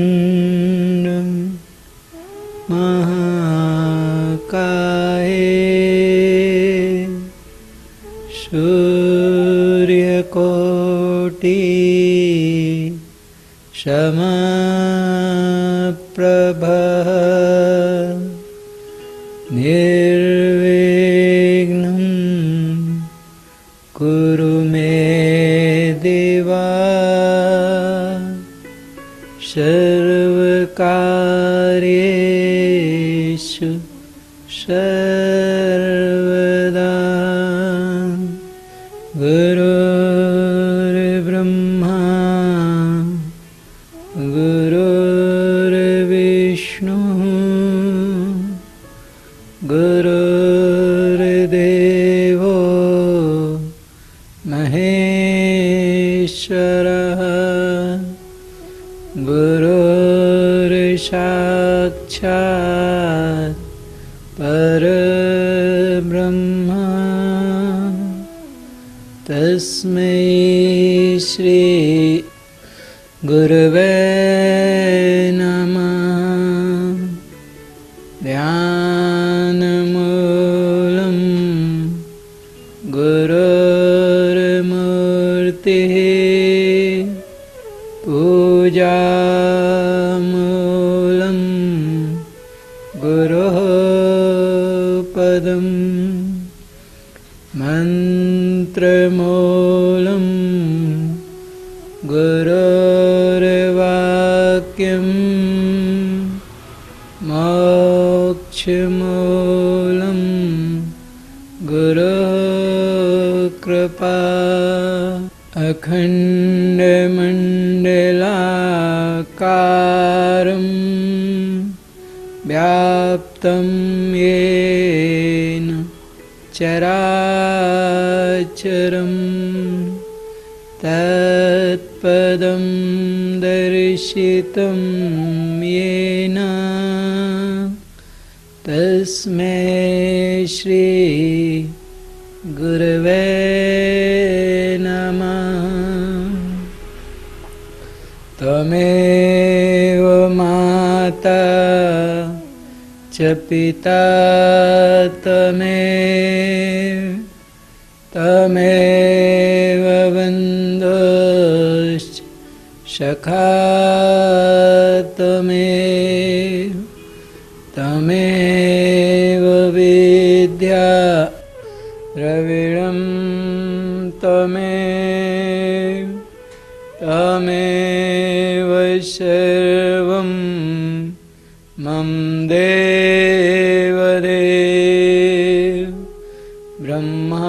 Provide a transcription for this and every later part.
वक्रतुण्डं महाकाय सूर्यकोटि समप्रभ निर्विघ्नं कुरु मे देवा सर्वकार्येषु सर्वदा। गुरुर्ब्रह्मा गुरुर्विष्णुः गुरुर्देवो महेश्वरः गुरुर्साक्षात् परब्रह्म तस्मै श्री गुरवे नमः। ध्यानमूलं गुरुर्मूर्तिः पूजामूलं गुरोः पदम् मन्त्रमूलं गुरोर्वाक्यम् मोक्षमूलं गुरोः कृपा। अखण्डमण्डलाकारं व्याप्तं येन चराचरं तत्पदं दर्शितं येन तस्मै श्री गुरवे नमः। त्वमेव माता च पिता त्वमेव बन्धुश्च सखा त्वमेव विद्या द्रविणं त्वमेव सर्वं मम देवदेव। ब्रह्मानन्दं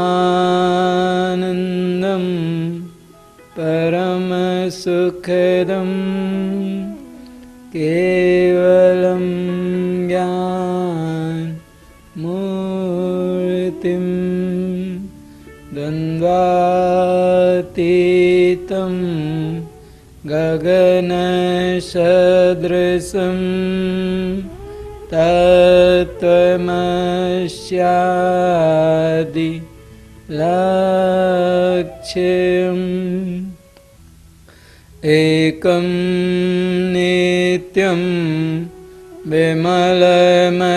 परमसुखदं केवलं ज्ञानमूर्तिं द्वन्द्वातीतं गगनसदृशं तत्त्वमस्यादि लक्ष्यम्। एकं नित्यं विमलमचलं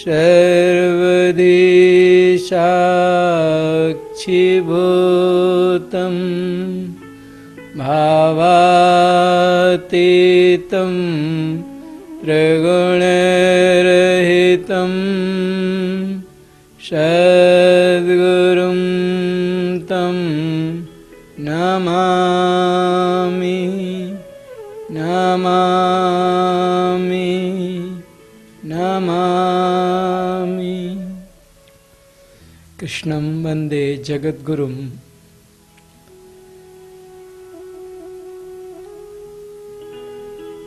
सर्वदी साक्षिभूतं भावातीतं त्रिगुणरहितं सद्गुरुं तं नमामि नमामि नमामि। कृष्णं वन्दे जगद्गुरुं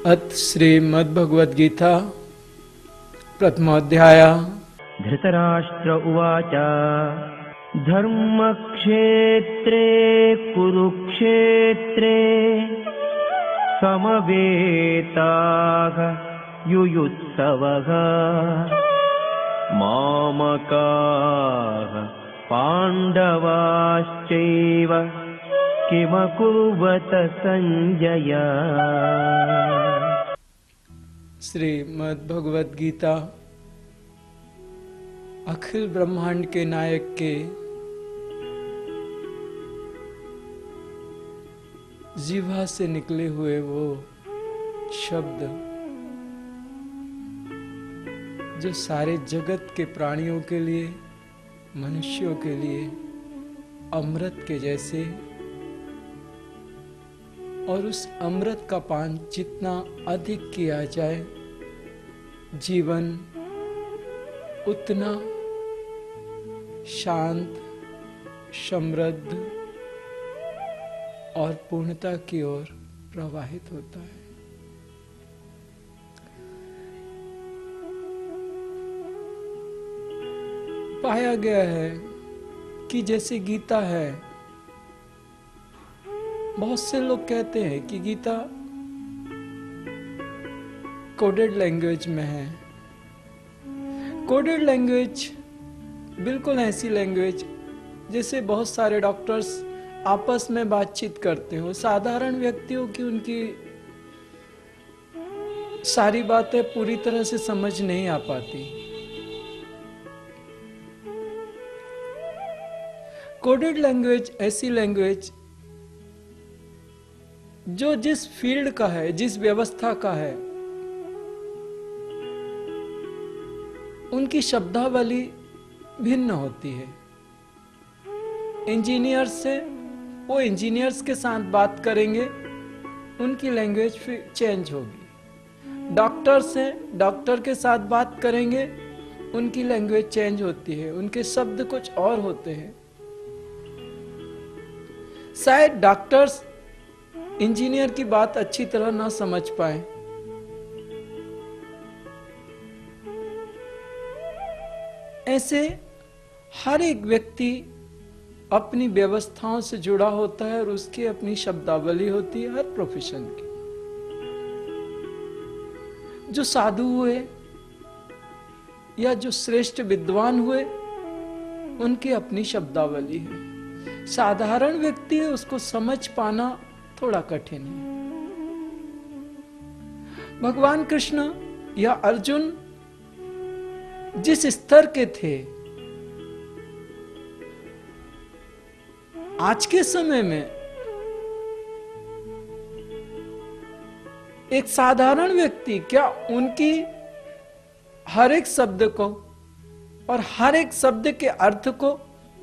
अथ श्रीमद्भगवद गीता प्रथमोऽध्याय। धृतराष्ट्र उवाच धर्मक्षेत्रे कुरुक्षेत्रे समवेताः युयुत्सवः मामकाः पाण्डवाश्चैव किमकुर्वत संजय। श्रीमद्भगवद गीता अखिल ब्रह्मांड के नायक के जीवा से निकले हुए वो शब्द जो सारे जगत के प्राणियों के लिए, मनुष्यों के लिए अमृत के जैसे, और उस अमृत का पान जितना अधिक किया जाए जीवन उतना शांत, समृद्ध और पूर्णता की ओर प्रवाहित होता है। पाया गया है कि जैसे गीता है, बहुत से लोग कहते हैं कि गीता कोडेड लैंग्वेज में है। कोडेड लैंग्वेज बिल्कुल ऐसी लैंग्वेज जैसे बहुत सारे डॉक्टर्स आपस में बातचीत करते हो। साधारण व्यक्तियों की उनकी सारी बातें पूरी तरह से समझ नहीं आ पाती। कोडेड लैंग्वेज ऐसी लैंग्वेज जो जिस फील्ड का है, जिस व्यवस्था का है, उनकी शब्दावली भिन्न होती है। इंजीनियर से वो इंजीनियर्स के साथ बात करेंगे, उनकी लैंग्वेज फिर चेंज होगी। डॉक्टर से डॉक्टर के साथ बात करेंगे, उनकी लैंग्वेज चेंज होती है, उनके शब्द कुछ और होते हैं। शायद डॉक्टर्स इंजीनियर की बात अच्छी तरह ना समझ पाए। ऐसे हर एक व्यक्ति अपनी व्यवस्थाओं से जुड़ा होता है और उसकी अपनी शब्दावली होती है हर प्रोफेशन की। जो साधु हुए या जो श्रेष्ठ विद्वान हुए, उनकी अपनी शब्दावली है। साधारण व्यक्ति है, उसको समझ पाना थोड़ा कठिन है। भगवान कृष्ण या अर्जुन जिस स्तर के थे, आज के समय में एक साधारण व्यक्ति क्या उनकी हर एक शब्द को और हर एक शब्द के अर्थ को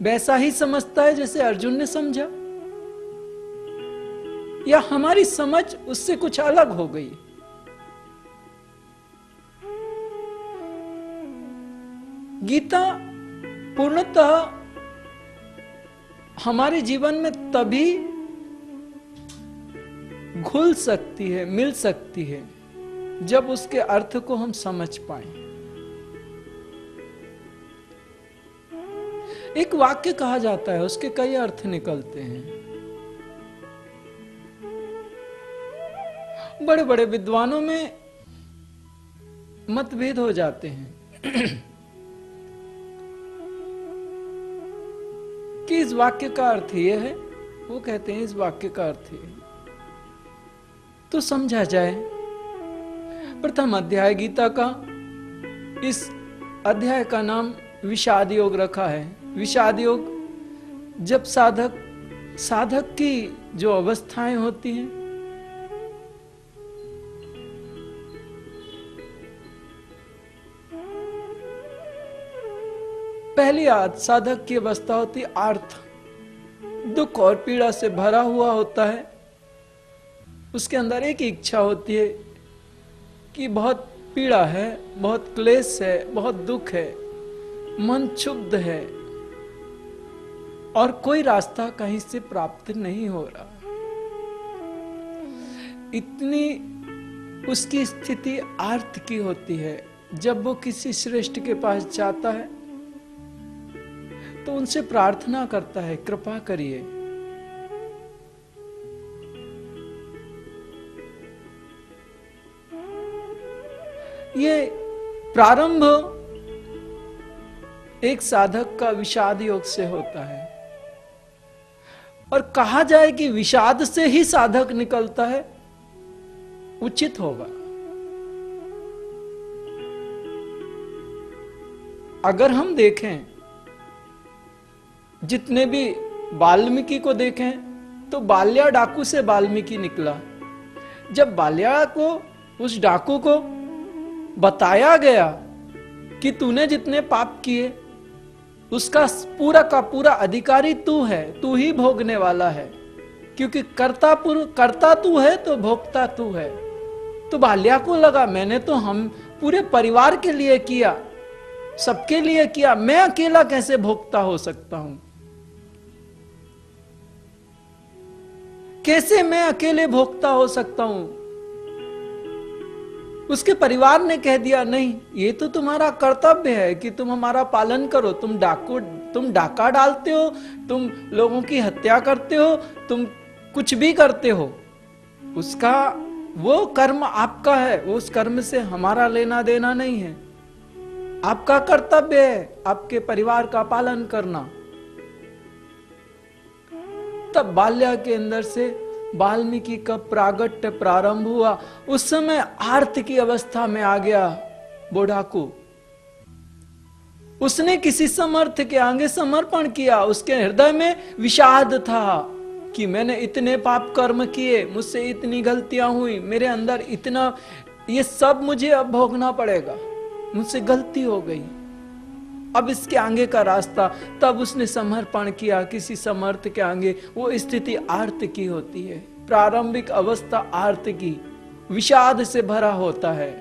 वैसा ही समझता है जैसे अर्जुन ने समझा, या हमारी समझ उससे कुछ अलग हो गई? गीता पूर्णतः हमारे जीवन में तभी घुल सकती है, मिल सकती है, जब उसके अर्थ को हम समझ पाए। एक वाक्य कहा जाता है, उसके कई अर्थ निकलते हैं। बड़े बड़े विद्वानों में मतभेद हो जाते हैं कि इस वाक्य का अर्थ यह है, वो कहते हैं इस वाक्य का अर्थ यह है। तो समझा जाए। प्रथम अध्याय गीता का, इस अध्याय का नाम विषाद योग रखा है। विषाद योग जब साधक की जो अवस्थाएं होती हैं, पहली साधक की अवस्था होती है आर्थ, दुख और पीड़ा से भरा हुआ होता है। उसके अंदर एक इच्छा होती है कि बहुत पीड़ा है, बहुत क्लेश है, बहुत दुख है, मन क्षुब्ध है और कोई रास्ता कहीं से प्राप्त नहीं हो रहा। इतनी उसकी स्थिति आर्त की होती है। जब वो किसी श्रेष्ठ के पास जाता है तो उनसे प्रार्थना करता है, कृपा करिए। ये प्रारंभ एक साधक का विषाद योग से होता है, और कहा जाए कि विषाद से ही साधक निकलता है, उचित होगा। अगर हम देखें, जितने भी वाल्मीकि को देखें तो बाल्या डाकू से वाल्मीकि निकला। जब बाल्या को, उस डाकू को बताया गया कि तूने जितने पाप किए उसका पूरा का पूरा अधिकारी तू है, तू ही भोगने वाला है, क्योंकि कर्ता तू है तो भोगता तू है। तो बाल्या को लगा मैंने तो हम पूरे परिवार के लिए किया, सबके लिए किया, मैं अकेला कैसे भोगता हो सकता हूं? कैसे मैं अकेले भोगता हो सकता हूं? उसके परिवार ने कह दिया नहीं, ये तो तुम्हारा कर्तव्य है कि तुम हमारा पालन करो। तुम डाका डालते हो, तुम लोगों की हत्या करते हो, तुम कुछ भी करते हो, उसका वो कर्म आपका है, उस कर्म से हमारा लेना देना नहीं है। आपका कर्तव्य है आपके परिवार का पालन करना। तब बाल्या के अंदर से वाल्मीकि का प्रागट्य प्रारंभ हुआ। उस समय आर्त की अवस्था में आ गया वो डाकू। उसने किसी समर्थ के आगे समर्पण किया। उसके हृदय में विषाद था कि मैंने इतने पाप कर्म किए, मुझसे इतनी गलतियां हुई, मेरे अंदर इतना, ये सब मुझे अब भोगना पड़ेगा, मुझसे गलती हो गई, अब इसके आगे का रास्ता। तब उसने समर्पण किया किसी समर्थ के आगे। वो स्थिति आर्त की होती है, प्रारंभिक अवस्था आर्त की, विषाद से भरा होता है।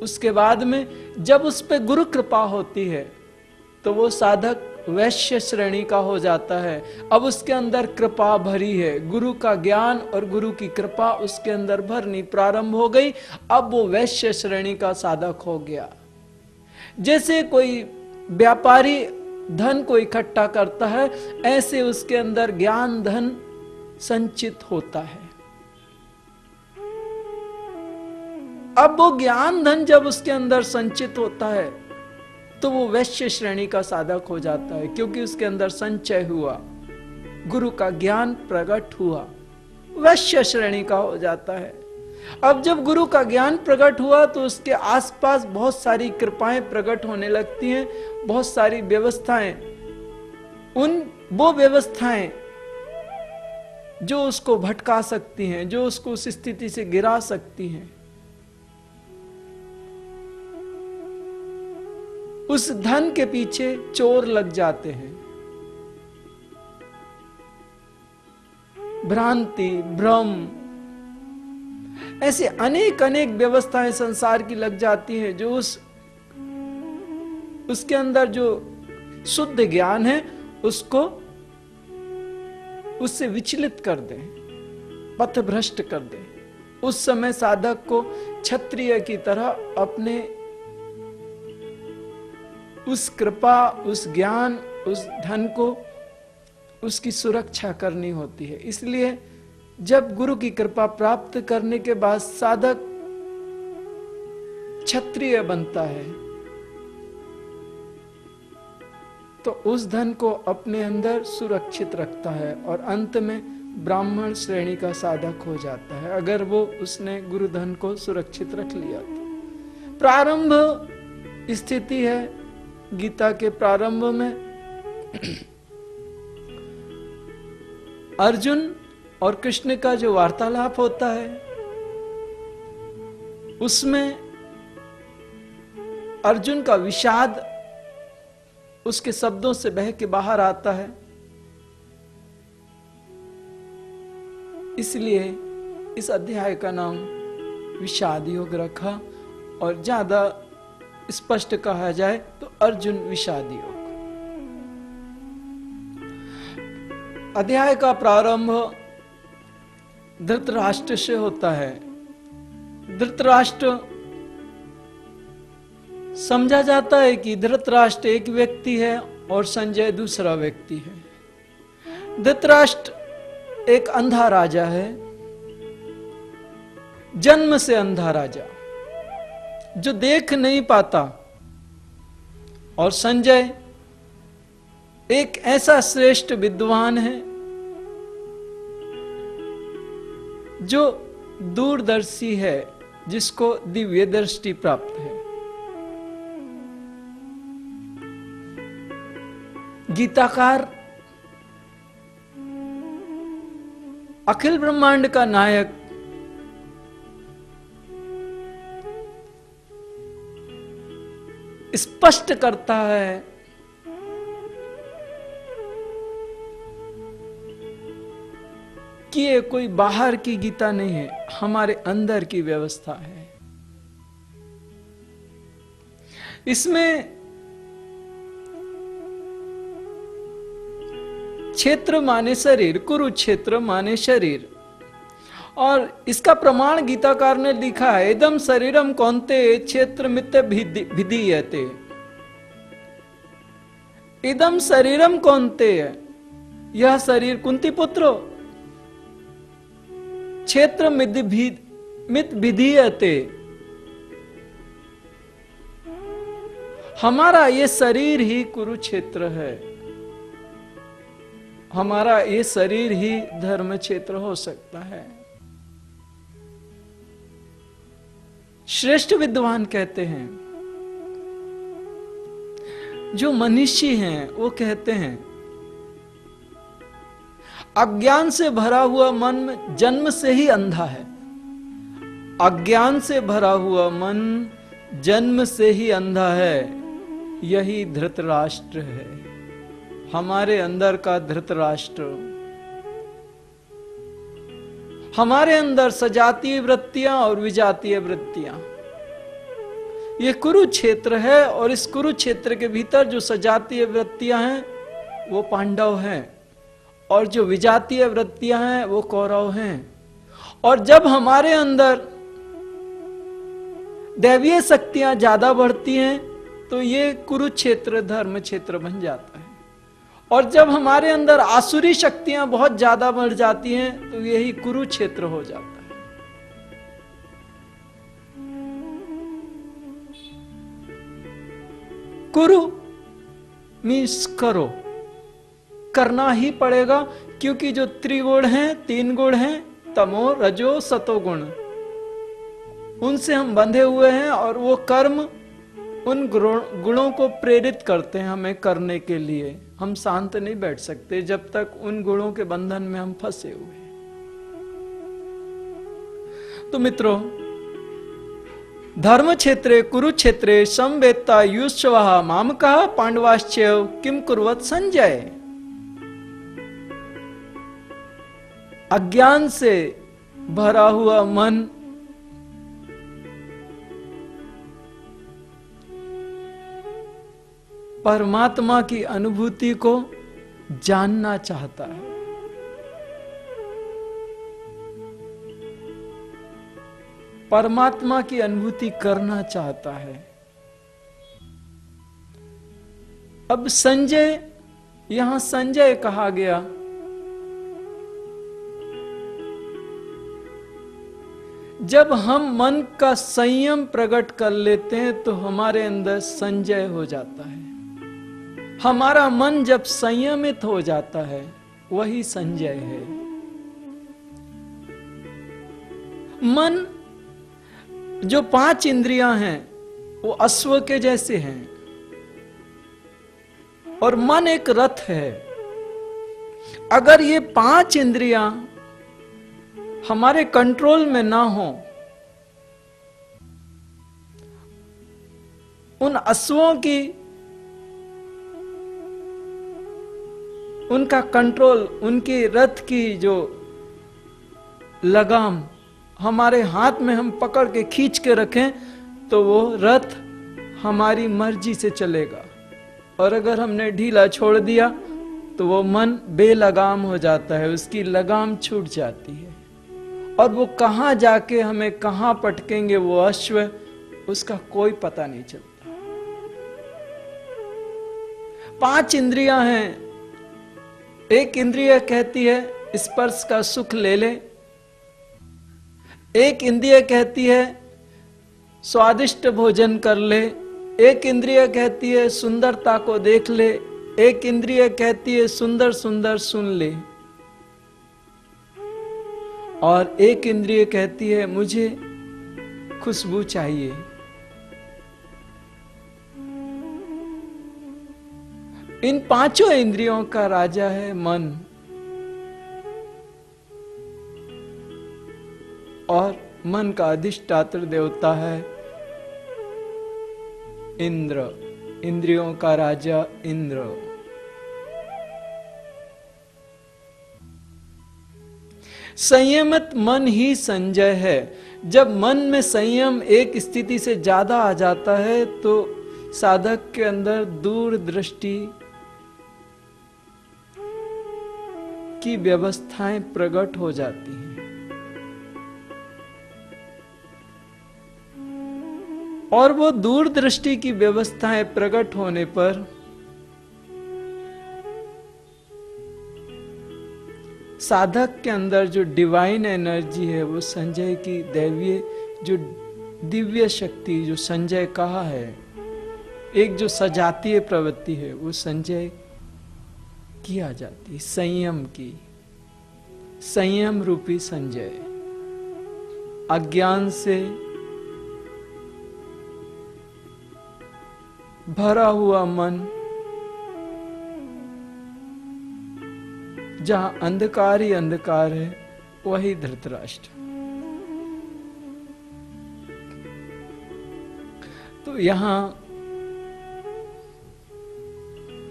उसके बाद में जब उस पे गुरु कृपा होती है तो वो साधक वैश्य श्रेणी का हो जाता है। अब उसके अंदर कृपा भरी है, गुरु का ज्ञान और गुरु की कृपा उसके अंदर भरनी प्रारंभ हो गई। अब वो वैश्य श्रेणी का साधक हो गया। जैसे कोई व्यापारी धन को इकट्ठा करता है, ऐसे उसके अंदर ज्ञान धन संचित होता है। अब वो ज्ञान धन जब उसके अंदर संचित होता है तो वो वैश्य श्रेणी का साधक हो जाता है, क्योंकि उसके अंदर संचय हुआ, गुरु का ज्ञान प्रकट हुआ, वैश्य श्रेणी का हो जाता है। अब जब गुरु का ज्ञान प्रकट हुआ तो उसके आसपास बहुत सारी कृपाएं प्रकट होने लगती हैं, बहुत सारी व्यवस्थाएं, वो व्यवस्थाएं जो उसको भटका सकती हैं, जो उसको उस स्थिति से गिरा सकती हैं। उस धन के पीछे चोर लग जाते हैं, भ्रांति, भ्रम, ऐसे अनेक अनेक व्यवस्थाएं संसार की लग जाती हैं, जो उसके अंदर जो शुद्ध ज्ञान है उसको उससे विचलित कर दें, पथभ्रष्ट कर दें। उस समय साधक को क्षत्रिय की तरह अपने उस कृपा, उस ज्ञान, उस धन को, उसकी सुरक्षा करनी होती है। इसलिए जब गुरु की कृपा प्राप्त करने के बाद साधक क्षत्रिय बनता है तो उस धन को अपने अंदर सुरक्षित रखता है और अंत में ब्राह्मण श्रेणी का साधक हो जाता है, अगर वो उसने गुरु धन को सुरक्षित रख लिया तो। प्रारंभ स्थिति है गीता के प्रारंभ में अर्जुन और कृष्ण का जो वार्तालाप होता है, उसमें अर्जुन का विषाद उसके शब्दों से बह के बाहर आता है। इसलिए इस अध्याय का नाम विषाद योग रखा, और ज्यादा स्पष्ट कहा जाए तो अर्जुन विषाद योग। अध्याय का प्रारंभ धृतराष्ट्र से होता है। धृतराष्ट्र समझा जाता है कि धृतराष्ट्र एक व्यक्ति है और संजय दूसरा व्यक्ति है। धृतराष्ट्र एक अंधा राजा है, जन्म से अंधा राजा जो देख नहीं पाता, और संजय एक ऐसा श्रेष्ठ विद्वान है जो दूरदर्शी है, जिसको दिव्य दृष्टि प्राप्त है। गीताकार अखिल ब्रह्मांड का नायक स्पष्ट करता है कि ये कोई बाहर की गीता नहीं है, हमारे अंदर की व्यवस्था है। इसमें क्षेत्र माने शरीर, कुरुक्षेत्र माने शरीर, और इसका प्रमाण गीताकार ने लिखा है, इदम शरीरम कौन्तेय क्षेत्र मित्य विधीयते। इदम शरीरम कौन्तेय, यह शरीर कुंती पुत्रो क्षेत्र मित विधीयते। हमारा ये शरीर ही कुरुक्षेत्र है, हमारा ये शरीर ही धर्म क्षेत्र हो सकता है। श्रेष्ठ विद्वान कहते हैं, जो मनीषी हैं वो कहते हैं, अज्ञान से भरा हुआ मन जन्म से ही अंधा है। अज्ञान से भरा हुआ मन जन्म से ही अंधा है। यही धृतराष्ट्र है, हमारे अंदर का धृतराष्ट्र। हमारे अंदर सजातीय वृत्तियां और विजातीय वृत्तियां, ये कुरुक्षेत्र है, और इस कुरुक्षेत्र के भीतर जो सजातीय वृत्तियां हैं वो पांडव हैं, और जो विजातीय वृत्तियां हैं वो कौरव हैं। और जब हमारे अंदर दैवीय शक्तियां ज्यादा बढ़ती हैं तो ये कुरुक्षेत्र धर्म क्षेत्र बन जाता है, और जब हमारे अंदर आसुरी शक्तियां बहुत ज्यादा बढ़ जाती हैं तो यही कुरुक्षेत्र हो जाता है। कुरु मीन्स करो, करना ही पड़ेगा, क्योंकि जो त्रिगुण हैं, 3 गुण हैं, तमो रजो सतोगुण, उनसे हम बंधे हुए हैं, और वो कर्म उन गुणों को प्रेरित करते हैं हमें करने के लिए। हम शांत नहीं बैठ सकते जब तक उन गुणों के बंधन में हम फंसे हुए हैं। तो मित्रों, धर्म क्षेत्रे कुरुक्षेत्रे समवेत्ता युष्वः मामकः पांडवाश्चैव किम कुर्वत संजय। अज्ञान से भरा हुआ मन परमात्मा की अनुभूति को जानना चाहता है। परमात्मा की अनुभूति करना चाहता है। अब संजय, यहां संजय कहा गया, जब हम मन का संयम प्रकट कर लेते हैं तो हमारे अंदर संजय हो जाता है। हमारा मन जब संयमित हो जाता है वही संजय है। मन, जो 5 इंद्रियां हैं वो अश्व के जैसे हैं, और मन एक रथ है। अगर ये 5 इंद्रियां हमारे कंट्रोल में ना हो, उन अश्वों की, उनका कंट्रोल, उनकी रथ की जो लगाम हमारे हाथ में हम पकड़ के खींच के रखें तो वो रथ हमारी मर्जी से चलेगा, और अगर हमने ढीला छोड़ दिया तो वो मन बेलगाम हो जाता है, उसकी लगाम छूट जाती है। और वो कहां जाके हमें कहां पटकेंगे वो अश्व, उसका कोई पता नहीं चलता। 5 इंद्रियां हैं। एक इंद्रिय कहती है स्पर्श का सुख ले ले, एक इंद्रिय कहती है स्वादिष्ट भोजन कर ले, एक इंद्रिय कहती है सुंदरता को देख ले, एक इंद्रिय कहती है सुंदर सुंदर सुन ले, और एक इंद्रिय कहती है मुझे खुशबू चाहिए। इन 5 इंद्रियों का राजा है मन, और मन का अधिष्ठात्र देवता है इंद्र। इंद्रियों का राजा इंद्र। संयमित मन ही संजय है। जब मन में संयम एक स्थिति से ज्यादा आ जाता है तो साधक के अंदर दूरदृष्टि की व्यवस्थाएं प्रकट हो जाती हैं, और वो दूरदृष्टि की व्यवस्थाएं प्रकट होने पर साधक के अंदर जो डिवाइन एनर्जी है, वो संजय की दैवीय जो दिव्य शक्ति जो संजय कहा है, एक जो सजातीय प्रवृत्ति है, वो संजय की आ जाती है। संयम की, संयम रूपी संजय। अज्ञान से भरा हुआ मन, जहां अंधकार ही अंधकार है, वही धृतराष्ट्र। तो यहां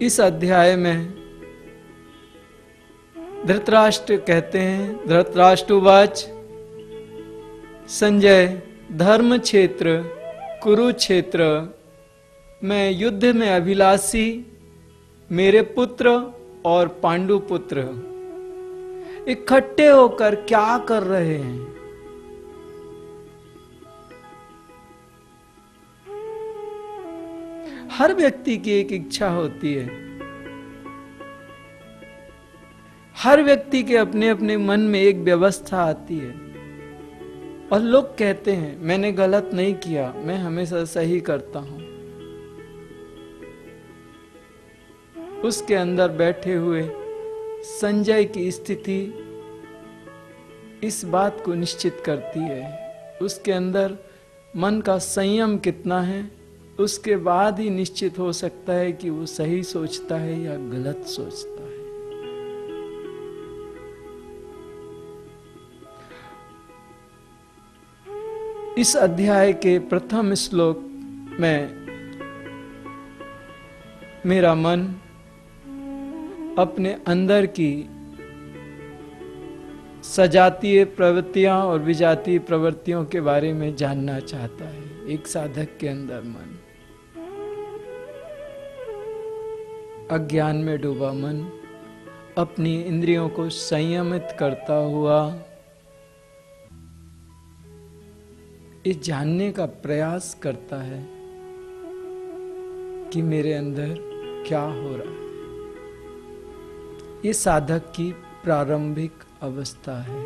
इस अध्याय में धृतराष्ट्र कहते हैं, धृतराष्ट्रवाच संजय धर्म क्षेत्र कुरुक्षेत्र में युद्ध में अभिलाषी मेरे पुत्र और पांडु पुत्र इकट्ठे होकर क्या कर रहे हैं? हर व्यक्ति की एक इच्छा होती है, हर व्यक्ति के अपने अपने मन में एक व्यवस्था आती है, और लोग कहते हैं मैंने गलत नहीं किया, मैं हमेशा सही करता हूं। उसके अंदर बैठे हुए संजय की स्थिति इस बात को निश्चित करती है, उसके अंदर मन का संयम कितना है, उसके बाद ही निश्चित हो सकता है कि वो सही सोचता है या गलत सोचता है। इस अध्याय के प्रथम श्लोक में मेरा मन अपने अंदर की सजातीय प्रवृत्तियां और विजातीय प्रवृत्तियों के बारे में जानना चाहता है। एक साधक के अंदर मन, अज्ञान में डूबा मन, अपनी इंद्रियों को संयमित करता हुआ इस जानने का प्रयास करता है कि मेरे अंदर क्या हो रहा है। ये साधक की प्रारंभिक अवस्था है,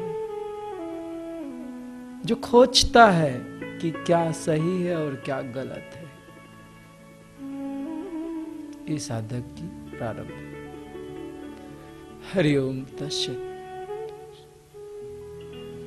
जो खोजता है कि क्या सही है और क्या गलत है। ये साधक की प्रारंभिक। हरि ओम तत्सत।